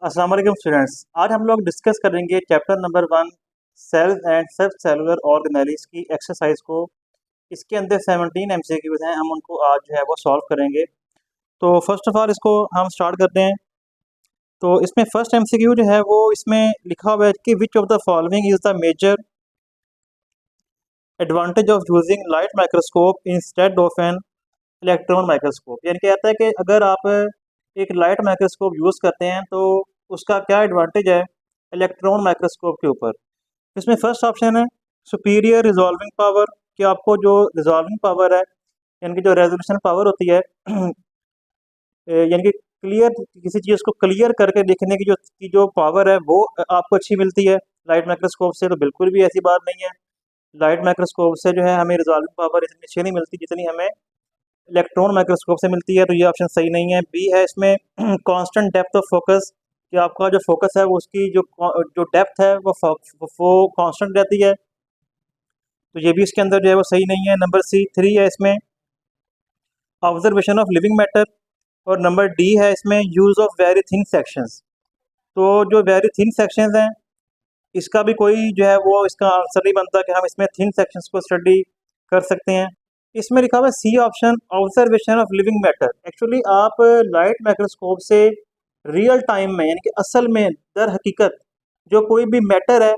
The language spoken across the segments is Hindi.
अस्सलाम वालेकुम स्टूडेंट्स। आज हम लोग डिस्कस करेंगे चैप्टर नंबर 1 सेल्स एंड सब सेलुलर ऑर्गेनेलिज की एक्सरसाइज को। इसके अंदर 17 एमसीक्यूज हैं, हम उनको आज जो है वो सॉल्व करेंगे। तो फर्स्ट ऑफ ऑल इसको हम स्टार्ट करते हैं। तो इसमें फर्स्ट एमसीक्यू जो है वो इसमें लिखा हुआ है कि which of the following is the major advantage of using light microscope instead of an electron microscope. यानी कहता है कि अगर आप एक लाइट माइक्रोस्कोप यूज़ करते हैं तो उसका क्या एडवांटेज है इलेक्ट्रॉन माइक्रोस्कोप के ऊपर। इसमें फर्स्ट ऑप्शन है सुपीरियर रिजॉल्विंग पावर, कि आपको जो रिजॉल्विंग पावर है यानी कि जो रेजोल्यूशन पावर होती है यानी कि क्लियर किसी चीज़ को क्लियर करके देखने की जो पावर है वो आपको अच्छी मिलती है लाइट माइक्रोस्कोप से। तो बिल्कुल भी ऐसी बात नहीं है, लाइट माइक्रोस्कोप से जो है हमें रिजॉल्विंग पावर इतनी अच्छी नहीं मिलती जितनी हमें इलेक्ट्रॉन माइक्रोस्कोप से मिलती है। तो ये ऑप्शन सही नहीं है। बी है इसमें कांस्टेंट डेप्थ ऑफ फोकस, कि आपका जो फोकस है वो उसकी जो डेप्थ है वो कांस्टेंट रहती है। तो ये भी इसके अंदर जो है वो सही नहीं है। नंबर सी 3 है इसमें ऑब्जर्वेशन ऑफ लिविंग मैटर, और नंबर डी है इसमें use of very thin sections. तो जो वेरी थिन सेक्शंस हैं इसका भी कोई जो है वो इसका आंसर नहीं बनता कि हम इसमें थिन सेक्शंस को स्टडी कर सकते हैं। इसमें लिखा हुआ है C option observation of living matter. Actually आप लाइट माइक्रोस्कोप से रियल टाइम में यानी कि असल में दर हकीकत जो कोई भी मैटर है,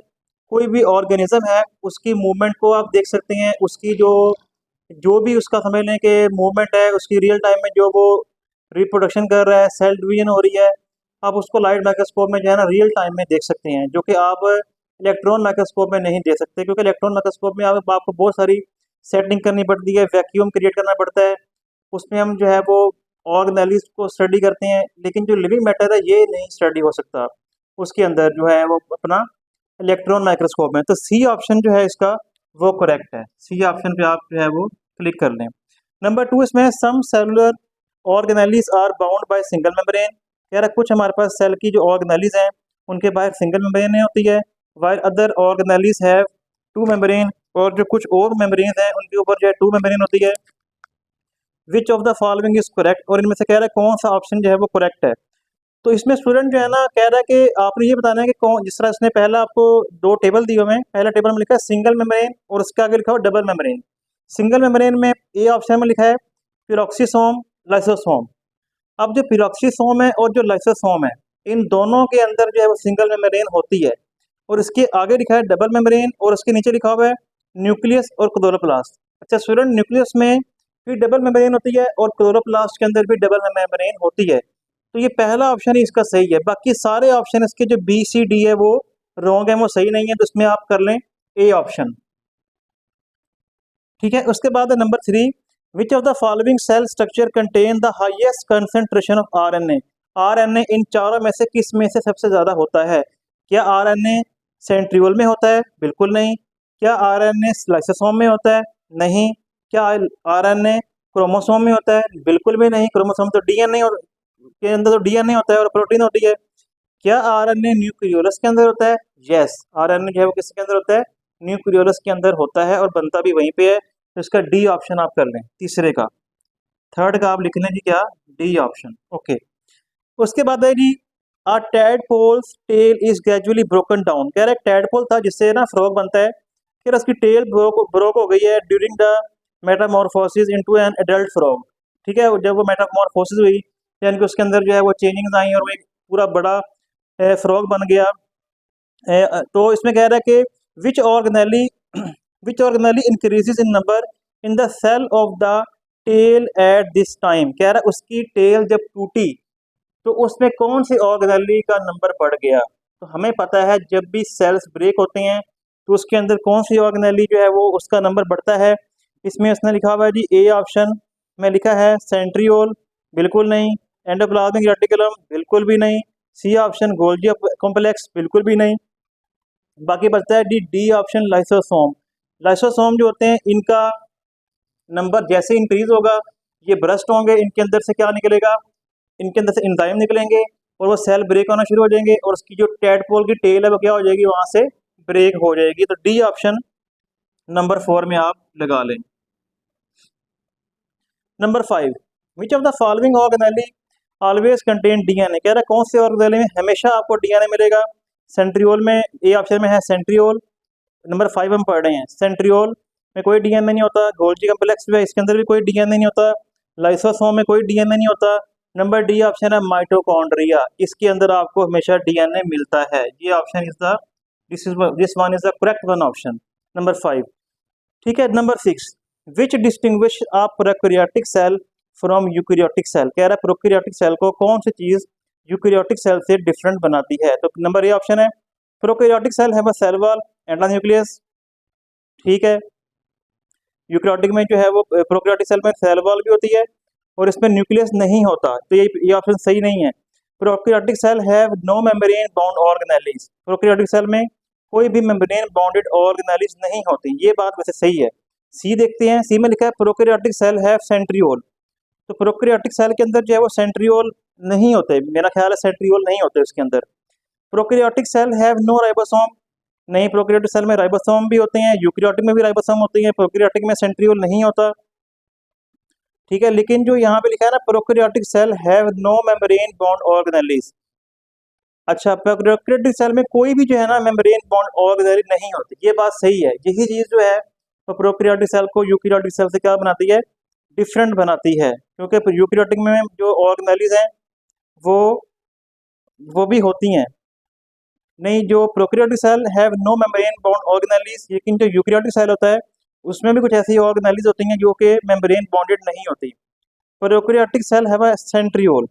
कोई भी ऑर्गेनिज्म है, उसकी मूवमेंट को आप देख सकते हैं। उसकी जो जो भी उसका समझ लें कि मूवमेंट है उसकी रियल टाइम में जो वो रिप्रोडक्शन कर रहा है, सेल डिवीजन हो रही है, आप उसको लाइट माइक्रोस्कोप में जो है ना रियल टाइम में देख सकते हैं, जो कि आप इलेक्ट्रॉन माइक्रोस्कोप में नहीं देख सकते। क्योंकि इलेक्ट्रॉन माइक्रोस्कोप में आपको बहुत सारी सेटिंग करनी पड़ती है, वैक्यूम क्रिएट करना पड़ता है, उसमें हम जो है वो ऑर्गेनेलिज को स्टडी करते हैं। लेकिन जो लिविंग मैटर है ये नहीं स्टडी हो सकता उसके अंदर जो है वो अपना इलेक्ट्रॉन माइक्रोस्कोप में। तो सी ऑप्शन जो है इसका वो करेक्ट है। सी ऑप्शन पे आप जो है वो क्लिक कर लें। नंबर 2 इसमें some cellular organelles are bound by single membrane. कह रहा है कुछ हमारे पास सेल की जो ऑर्गेनेलिज हैं उनके बाहर सिंगल मेम्ब्रेन होती है, while other organelles have two membrane, और जो कुछ और मेम्ब्रेन हैं उनके ऊपर जो है टू मेम्ब्रेन होती है। विच of the following is correct, और इनमें से कह रहा है कौन सा ऑप्शन जो है वो करेक्ट है। तो इसमें स्टूडेंट जो है ना कह रहा है कि आपने ये बताना है कि कौन, जिस तरह इसने पहला आपको दो टेबल दिए हुए हैं, पहला टेबल में लिखा है सिंगल मेम्ब्रेन और उसके आगे लिखा हुआ डबल मेम्ब्रेन। सिंगल मेम्ब्रेन में ए ऑप्शन में लिखा है पिरोक्सिसोम लाइसोसोम। अब जो पिरोक्सिसोम है और जो लाइसोसोम है इन दोनों के अंदर जो है वो सिंगल मेम्ब्रेन होती है, और इसके आगे लिखा है डबल मेम्ब्रेन और उसके नीचे लिखा हुआ है न्यूक्लियस और क्लोरोप्लास्ट। अच्छा स्टूडेंट, न्यूक्लियस में भी डबल मेम्ब्रेन होती है और क्लोरोप्लास्ट के अंदर भी डबल मेम्ब्रेन होती है। तो ये पहला ऑप्शन ही इसका सही है। बाकी सारे ऑप्शन इसके जो बी सी डी है वो रॉन्ग है, वो सही नहीं है। तो इसमें आप कर लें ए ऑप्शन। ठीक है, उसके बाद number 3 which of the following cell structure contain the highest concentration of RNA. RNA इन चारों में से किस में से सबसे ज़्यादा होता है? क्या आरएनए सेंट्रियोल में होता है? बिल्कुल नहीं। क्या आरएनए लाइसोसोम में होता है? नहीं। क्या आरएनए क्रोमोसोम में होता है? बिल्कुल भी नहीं। क्रोमोसोम तो डीएनए और के अंदर तो डीएनए होता है और प्रोटीन होती है। क्या आरएनए न्यूक्लियोलस के अंदर होता है? यस, आरएनए जो है वो किसके अंदर होता है? न्यूक्लियोलस के अंदर होता है और बनता भी वहीं पे है। तो इसका डी ऑप्शन आप कर लें, तीसरे का। थर्ड का आप लिख लें जी क्या, डी ऑप्शन। ओके, उसके बाद है जी a tadpole's tail is gradually broken down. कह रहा है टैडपोल था जिससे ना फ्रॉग बनता है, फिर उसकी टेल ब्रोक हो गई है during the Metamorphosis into an adult frog. ठीक है, जब वो मेटामॉर्फोसिस हुई यानी कि उसके अंदर जो है वो चेंजिंग्स आई और वो एक पूरा बड़ा फ्रॉग बन गया। तो इसमें कह रहा है कि which organelle which organelle increases in number in the cell of the tail at this time. कह रहा है उसकी टेल जब टूटी तो उसमें कौन सी ऑर्गेनेली का नंबर बढ़ गया। तो हमें पता है जब भी सेल्स ब्रेक होते हैं तो उसके अंदर कौन सी ऑर्गेनेली जो है वो उसका नंबर बढ़ता है। इसमें उसने लिखा हुआ है जी ए ऑप्शन में लिखा है सेंट्रियोल, बिल्कुल नहीं। एंडोप्लाज्मिक रेटिकुलम, बिल्कुल भी नहीं। सी ऑप्शन गोल्गी कॉम्प्लेक्स, बिल्कुल भी नहीं। बाकी बचता है D D option lysosome. Lysosome जो होते हैं इनका नंबर जैसे इंक्रीज होगा ये ब्रस्ट होंगे, इनके अंदर से क्या निकलेगा, इनके अंदर से एंजाइम निकलेंगे और वो सेल ब्रेक होना शुरू हो जाएंगे और उसकी जो टैडपोल की टेल है वो क्या हो जाएगी, वहां से ब्रेक हो जाएगी। तो डी ऑप्शन नंबर 4 में आप लगा लें। Number 5 which of the following organelle always contain DNA, कह रहा है कौन से ऑर्गेनेल में हमेशा आपको डीएनए मिलेगा? सेंट्रियोल में, ए ऑप्शन में है सेंट्रियोल। नंबर 5 हम पढ़ रहे हैं, सेंट्रियोल में कोई डीएनए नहीं होता। गोल्जी कम्प्लेक्स में, इसके अंदर भी कोई डीएनए नहीं होता। लाइसोसोम में कोई डीएनए नहीं होता। नंबर डी ऑप्शन है माइटोकॉन्ड्रिया, इसके अंदर आपको हमेशा डीएनए मिलता है। ये option is the this one is the correct one option, number 5। ठीक है, number 6, which distinguish a prokaryotic cell from eukaryotic cell, कह रहा है प्रोकैरियोटिक सेल को कौन सी चीज यूकैरियोटिक सेल से डिफरेंट बनाती है? तो नंबर ए ऑप्शन है, prokaryotic cell have a cell wall and a nucleus. ठीक है, यूकैरियोटिक में जो है वो प्रोकैरियोटिक सेल में सेल वॉल भी होती है और इसमें न्यूक्लियस नहीं होता, तो ये ऑप्शन सही नहीं है। Prokaryotic cell have no membrane bound organelles, prokaryotic cell में कोई भी मेम्ब्रेन बाउंडेड ऑर्गेनेलिज नहीं होती, ये बात वैसे सही है। सी देखते हैं, सी में लिखा है प्रोकैरियोटिक सेल हैव सेंट्रियोल, तो प्रोकैरियोटिक सेल के अंदर जो है वो सेंट्रियोल नहीं होते, मेरा ख्याल है सेंट्रियोल नहीं होते उसके अंदर। Prokaryotic cell have no ribosome, नहीं, प्रोकैरियोटिक सेल में राइबोसोम भी होते हैं, यूकैरियोटिक में भी राइबोसोम होती है, प्रोकैरियोटिक में सेंट्रियोल नहीं होता। ठीक है, लेकिन जो यहाँ पे लिखा है ना prokaryotic cell have no membrane bound organelles, अच्छा, प्रोकैरियोटिक सेल में कोई भी जो है ना मेम्ब्रेन बाउंड ऑर्गेनेलिज नहीं होती, ये बात सही है। यही चीज जो है तो प्रोकैरियोटिक सेल को यूकैरियोटिक सेल से क्या बनाती है? डिफरेंट बनाती है, क्योंकि यूकैरियोटिक में जो ऑर्गेनेलिज हैं वो वो भी होती हैं, नहीं, जो prokaryotic cell have no membrane bound organelles, लेकिन जो यूकैरियोटिक सेल होता है उसमें भी कुछ ऐसी ऑर्गेनेलिज होती हैं जो कि मेम्ब्रेन बाउंडेड नहीं होती। Prokaryotic cell have a centriole,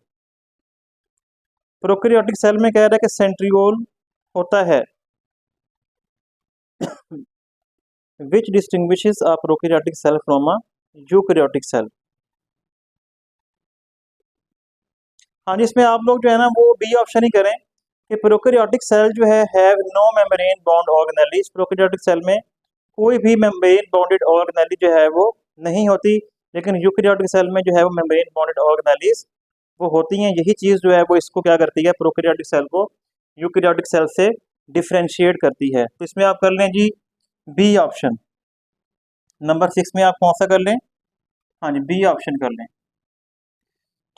prokaryotic cell में कह रहा है कि सेंट्रियोल होता है। Which distinguishes a prokaryotic cell from a eukaryotic cell. हाँ जी, इसमें आप लोग जो है ना वो बी ऑप्शन ही करें कि प्रोकैरियोटिक सेल जो है have no membrane bound organelles, prokaryotic cell में कोई भी मेम्ब्रेन बाउंडेड ऑर्गेनेलिज जो है वो नहीं होती, लेकिन यूकैरियोटिक सेल में जो है वो मेम्ब्रेन बाउंडेड ऑर्गेनेलिज वो होती हैं। यही चीज़ जो है वो इसको क्या करती है, प्रोकैरियोटिक सेल को यूकैरियोटिक सेल से डिफरेंशिएट करती है। तो इसमें आप कर लें जी बी ऑप्शन, नंबर 6 में आप कौन सा कर लें? हाँ जी, बी ऑप्शन कर लें।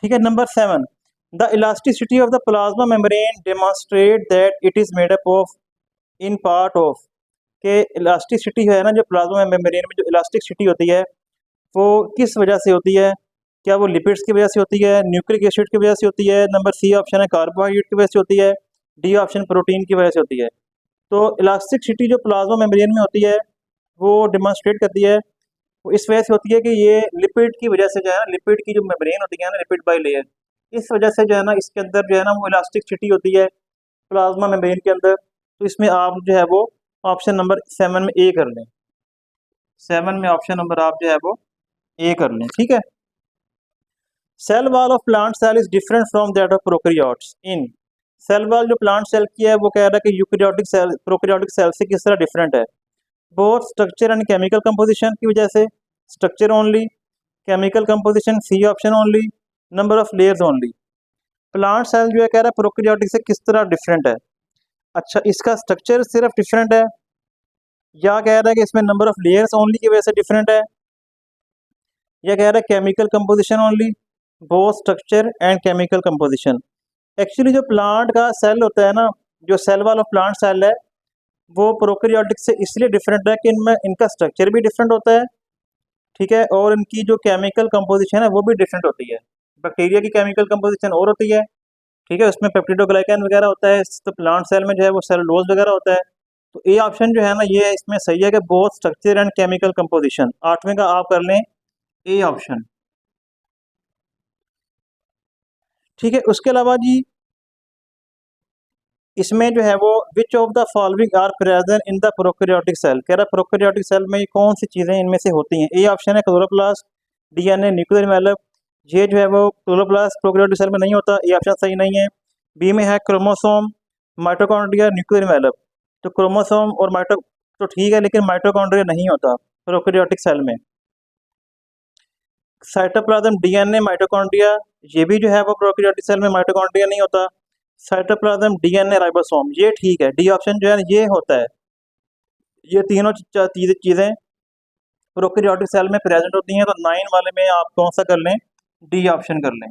ठीक है, number 7, the elasticity of the plasma membrane demonstrate that it is made up of in part of, के इलास्टिसिटी है ना जो प्लाज्मा मेम्ब्रेन में जो इलास्टिसिटी होती है वो किस वजह से होती है? क्या वो लिपिड्स की वजह से होती है, न्यूक्लिक एसिड की वजह से होती है? नंबर सी ऑप्शन है कार्बोहाइड्रेट की वजह से होती है, डी ऑप्शन प्रोटीन की वजह से होती है। तो इलास्टिसिटी जो प्लाज्मा मेम्ब्रेन में होती है वो डिमॉन्स्ट्रेट करती है, वो इस वजह से होती है कि ये लिपिड की वजह से जो है ना, लिपिड की जो मेम्ब्रेन होती है ना, लिपिड बाई लेयर, इस वजह से जो है ना इसके अंदर जो है ना वो इलास्टिसिटी होती है प्लाज्मा मेम्ब्रेन के अंदर। तो इसमें आप जो है वो ऑप्शन नंबर 7 में ए कर लें, 7 में ऑप्शन नंबर आप जो है वो ए कर लें। ठीक है, cell wall of plant cell is different from that of prokaryotes in, cell wall जो प्लांट सेल की है वो कह रहा है कि यूकैरियोटिक सेल प्रोकैरियोटिक सेल से किस तरह डिफरेंट है? Both structure and chemical composition की वजह से, structure only, chemical composition C option only, number of layers only. Plant cell जो है कह रहा है प्रोकैरियोटिक से किस तरह डिफरेंट है? अच्छा, इसका स्ट्रक्चर सिर्फ डिफरेंट है या कह रहा है कि इसमें नंबर ऑफ लेयर्स ओनली की वजह से डिफरेंट है, या कह रहा है chemical composition only, both structure and chemical composition. Actually जो प्लांट का सेल होता है ना, जो सेल वाला प्लांट सेल है वो प्रोकैरियोटिक से इसलिए डिफरेंट है कि इनमें इनका स्ट्रक्चर भी डिफरेंट होता है, ठीक है, और इनकी जो केमिकल कंपोजिशन है वो भी डिफरेंट होती है। बैक्टीरिया की केमिकल कंपोजिशन और होती है, ठीक है, उसमें पेप्टिडोग्लाइकन वगैरह होता है, तो प्लांट सेल में जो है वो सेलुलोज वगैरह होता है। तो ए ऑप्शन जो है ना ये इसमें सही है कि both structure and chemical composition, 8वें का आप कर लें ए ऑप्शन। ठीक है, उसके अलावा जी इसमें जो है वो which of the following are present in the prokaryotic cell, कह रहा है प्रोकैरियोटिक सेल में कौन सी चीज़ें इनमें से होती हैं? ए ऑप्शन है क्लोरोप्लास्ट, डीएनए, न्यूक्लियर एनवेलप, ये जो है वो क्लोरोप्लास्ट प्रोकैरियोटिक सेल में नहीं होता, ए ऑप्शन सही नहीं है। बी में है क्रोमोसोम, माइटोकॉन्ड्रिया, न्यूक्लियर एनवेलप, तो क्रोमोसोम और माइटो तो ठीक है, लेकिन माइटोकॉन्ड्रिया नहीं होता प्रोकैरियोटिक सेल में। साइटोप्लाज्म, डीएनए, माइटोकॉन्ड्रिया, ये भी जो है वो प्रोकैरियोटिक सेल में माइटोकॉन्ड्रिया नहीं होता। साइटोप्लाज्म, डीएनए, राइबोसोम, ये ठीक है, डी ऑप्शन जो है ये होता है। ये तीनों चीज़ें प्रोकैरियोटिक सेल में प्रेजेंट होती हैं, तो 9 वाले में आप कौन सा कर लें? डी ऑप्शन कर लें।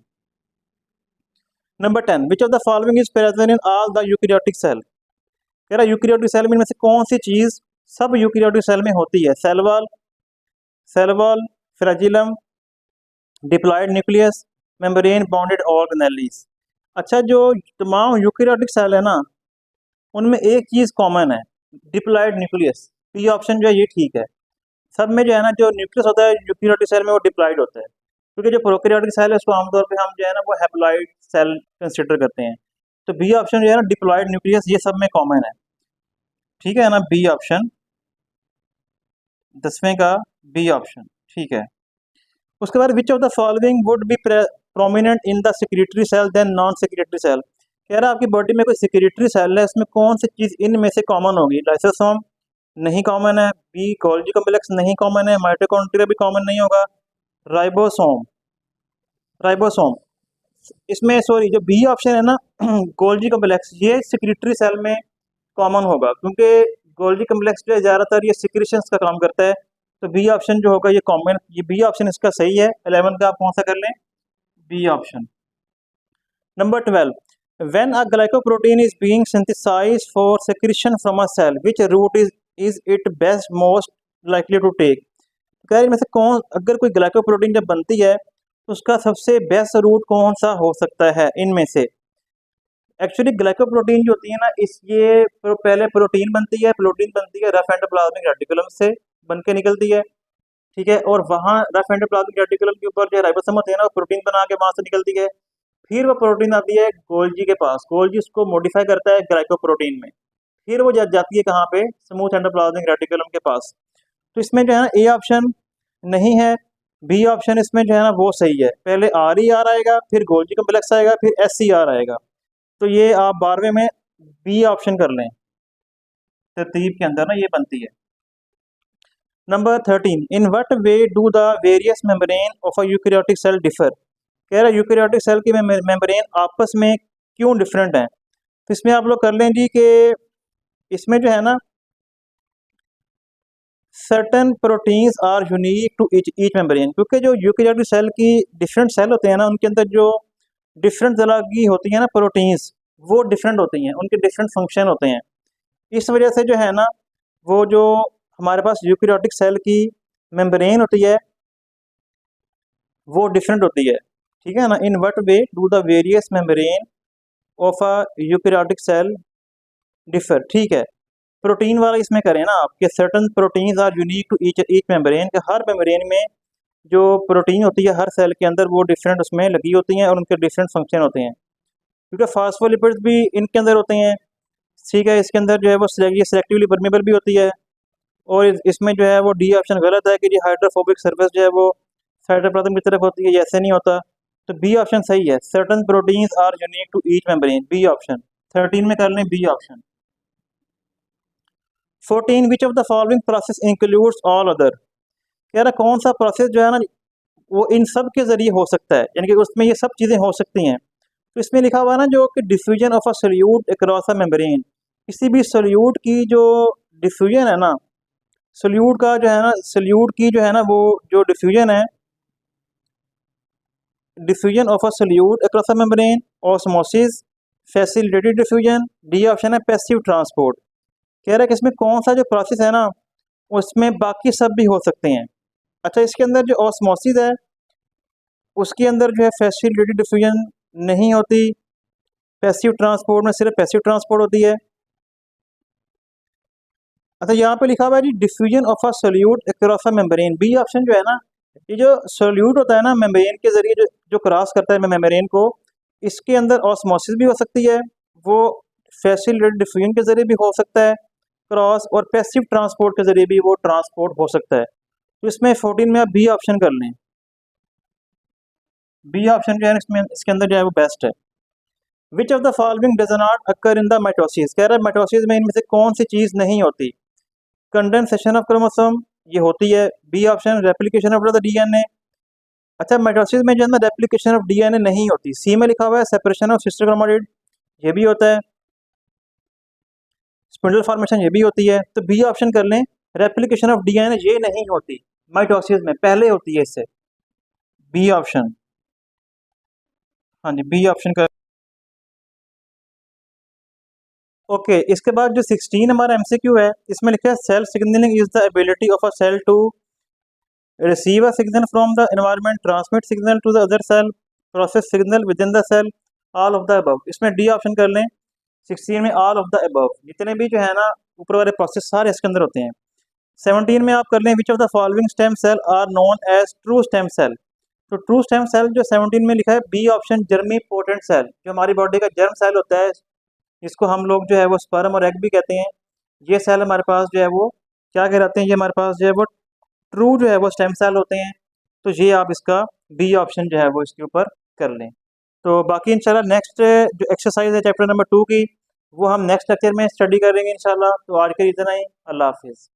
Number 10, which of the following is present in all the eukaryotic cell. कह रहा यूकैरियोटिक सेल में इनमें से कौन सी चीज सब यूकैरियोटिक सेल में होती है? Cell wall, flagellum, diploid nucleus, membrane bounded organelles. अच्छा, जो तमाम यूकैरियोटिक सेल है ना, उनमें एक चीज कॉमन है, डिप्लॉयड न्यूक्लियस। बी ऑप्शन जो है ये ठीक है। सब में जो है ना, जो न्यूक्लियस होता है यूकैरियोटिक सेल में, वो डिप्लॉयड होता है, क्योंकि जो प्रोकैरियोटिक सेल है उसको आमतौर पे हम जो है ना वो हैप्लॉयड सेल कंसिडर करते हैं। तो बी ऑप्शन जो है ना, डिप्लॉयड न्यूक्लियस, ये सब में कॉमन है। ठीक है ना, बी ऑप्शन 10वें का बी ऑप्शन ठीक है। उसके बाद which of the following would be prominent in the secretory cell than non secretory cell. कह रहा है आपकी बॉडी में कोई सेक्रेटरी सेल है, इसमें कौन सी चीज इनमें से कॉमन होगी? लाइसोसोम नहीं कॉमन है, बी गोल्गी कॉम्प्लेक्स नहीं कॉमन है, माइटोकॉन्ड्रिया भी कॉमन नहीं होगा, राइबोसोम राइबोसोम इसमें सॉरी जो बी ऑप्शन है ना गोल्गी कॉम्प्लेक्स, ये सेक्रेटरी सेल में कॉमन होगा, क्योंकि गोल्गी कॉम्प्लेक्स जो है ज़्यादातर ये सिक्रेशंस का काम करता है। तो बी ऑप्शन जो होगा ये कॉमन, ये बी ऑप्शन इसका सही है। 11 का आप कौन सा कर लें? B option. Number 12, when a glycoprotein is being synthesized for secretion from a cell, which route is it best most likely to take। कह रहे हैं, में से कौन, अगर कोई ग्लाइकोप्रोटीन जब बनती है तो उसका सबसे बेस्ट रूट कौन सा हो सकता है इनमें से? एक्चुअली ग्लाइकोप्रोटीन जो होती है ना, इस ये पहले प्रोटीन बनती है रफ एंडोप्लाज्मिक रेटिकुलम से बन के निकलती है। ठीक है, और वहाँ रफ एंडोप्लाज्मिक रेटिकुलम के ऊपर जो राइबोसोम होते हैं ना, वो प्रोटीन बना के वहाँ से निकलती है। फिर वो प्रोटीन आती है गोल्जी के पास, गोल्जी उसको मॉडिफाई करता है ग्लाइकोप्रोटीन में, फिर वो जाती है कहाँ पे? स्मूथ एंडोप्लाज्मिक रेटिकुलम के पास। तो इसमें जो है ना ए ऑप्शन नहीं है, बी ऑप्शन इसमें जो है ना वो सही है। पहले आर ई आर आएगा, फिर गोल्जी कॉम्प्लेक्स आएगा, फिर एस सी आर आएगा। तो ये आप 12वें में बी ऑप्शन कर लें, तरतीब के अंदर ना ये बनती है। Number 13, in what way do the various membrane of a eukaryotic cell differ. कह रहा है यूकैरियोटिक सेल की मेम्ब्रेन आपस में क्यों डिफरेंट हैं? तो इसमें आप लोग कर लें जी कि इसमें जो है ना certain proteins are unique to each membrane, क्योंकि जो यूकैरियोटिक सेल की डिफरेंट सेल होते हैं ना, उनके अंदर जो डिफरेंट तरह की होती है ना प्रोटीन्स, वो डिफरेंट होती हैं, उनके डिफरेंट फंक्शन होते हैं। इस वजह से जो है ना, वो जो हमारे पास यूकैरियोटिक सेल की मेम्ब्रेन होती है वो डिफरेंट होती है। ठीक है ना, in what way do the various membrane of a eukaryotic cell differ. ठीक है, प्रोटीन वाला इसमें करें ना आपके, certain proteins are unique to each membrane, के हर मेम्ब्रेन में जो प्रोटीन होती है हर सेल के अंदर वो डिफरेंट उसमें लगी होती हैं और उनके डिफरेंट फंक्शन होते हैं, क्योंकि फास्फोलिपिड्स भी इनके अंदर होते हैं। ठीक है, इसके अंदर जो है वो सेलेक्टिवली परमेबल भी होती है। और इसमें जो है वो डी ऑप्शन गलत है कि जी हाइड्रोफोबिक सर्फेस जो है वो साइटोप्लाज्म की तरफ होती है, ऐसे नहीं होता। तो बी ऑप्शन सही है, certain proteins are unique to each membrane, B option. 13 में कर लें B option. 14, which of the following process includes all other. कह रहा कौन सा प्रोसेस जो है ना वो इन सब के जरिए हो सकता है, यानी कि उसमें ये सब चीज़ें हो सकती हैं। तो इसमें लिखा हुआ है ना जो कि diffusion of a solute across a membrane, किसी भी सोल्यूट की जो डिफ्यूजन है ना, सोल्यूट का जो है ना, सोल्यूट की जो है ना वो जो डिफ्यूजन है, diffusion of a solute across a membrane, osmosis, facilitated diffusion, D option है पैसिव ट्रांसपोर्ट। कह रहा है कि इसमें कौन सा जो प्रोसेस है ना उसमें बाकी सब भी हो सकते हैं। अच्छा, इसके अंदर जो ऑस्मोसिस है उसके अंदर जो है फैसिलिटेटेड डिफ्यूजन नहीं होती, पैसिव ट्रांसपोर्ट में सिर्फ पैसिव ट्रांसपोर्ट होती है। अच्छा, यहाँ पे लिखा हुआ है जी diffusion of a solute across a membrane, B option जो है ना, ये जो सोल्यूट होता है ना मेम्ब्रेन के जरिए जो क्रॉस करता है मेम्ब्रेन को, इसके अंदर ऑस्मोसिस भी हो सकती है, वो फैसिलिटेटेड डिफ्यूजन के जरिए भी हो सकता है क्रॉस, और पैसिव ट्रांसपोर्ट के जरिए भी वो ट्रांसपोर्ट हो सकता है। तो इसमें 14 में आप बी ऑप्शन कर लें, बी ऑप्शन जो है इसमें इसके अंदर जो है वो बेस्ट है। विच of the following does not occur in the mitosis. कह रहा है माइटोसिस में इनमें से कौन सी चीज़ नहीं होती? कंडेंसेशन ऑफ क्रोमोसोम ये होती है, B option. Replication of the DNA, अच्छा माइटोसिस में जो है ना रेप्लिकेशन ऑफ डीएनए नहीं होती। सी में लिखा हुआ है सेपरेशन ऑफ सिस्टर क्रोमाटिड, ये भी होता है। स्पिंडल फॉर्मेशन ये भी होती है। तो बी ऑप्शन कर लें, रेप्लिकेशन ऑफ डीएनए ये नहीं होती माइटोसिस में, पहले होती है इससे, बी ऑप्शन। हाँ जी, बी ऑप्शन का ओके, इसके बाद जो 16 हमारा एमसीक्यू है, इसमें लिखा है cell signalling is the ability of a cell to receive a signal from the environment, transmit signal to the other cell, process signal within the cell, all of the above. इसमें डी ऑप्शन कर लें। 16 में ऑल ऑफ द अबव, जितने भी जो है ना ऊपर वाले प्रोसेस सारे इसके अंदर होते हैं। 17 में आप कर लें which of the following stem cell are known as true stem cell. तो ट्रू स्टेम सेल जो 17 में लिखा है बी ऑप्शन, जर्मी पोटेंट सेल, जो हमारी बॉडी का जर्म सेल होता है, इसको हम लोग जो है वो स्पर्म और एग भी कहते हैं। ये सेल हमारे पास जो है वो क्या कहलाते हैं, ये हमारे पास जो है वो ट्रू जो है वो स्टेम सेल होते हैं। तो ये आप इसका बी ऑप्शन जो है वो इसके ऊपर कर लें। तो बाकी इंशाल्लाह नेक्स्ट जो एक्सरसाइज है चैप्टर नंबर 2 की, वो हम नेक्स्ट लेक्चर में स्टडी करेंगे इंशाल्लाह। तो आज के लिए इतना ही। अल्लाह हाफिज़।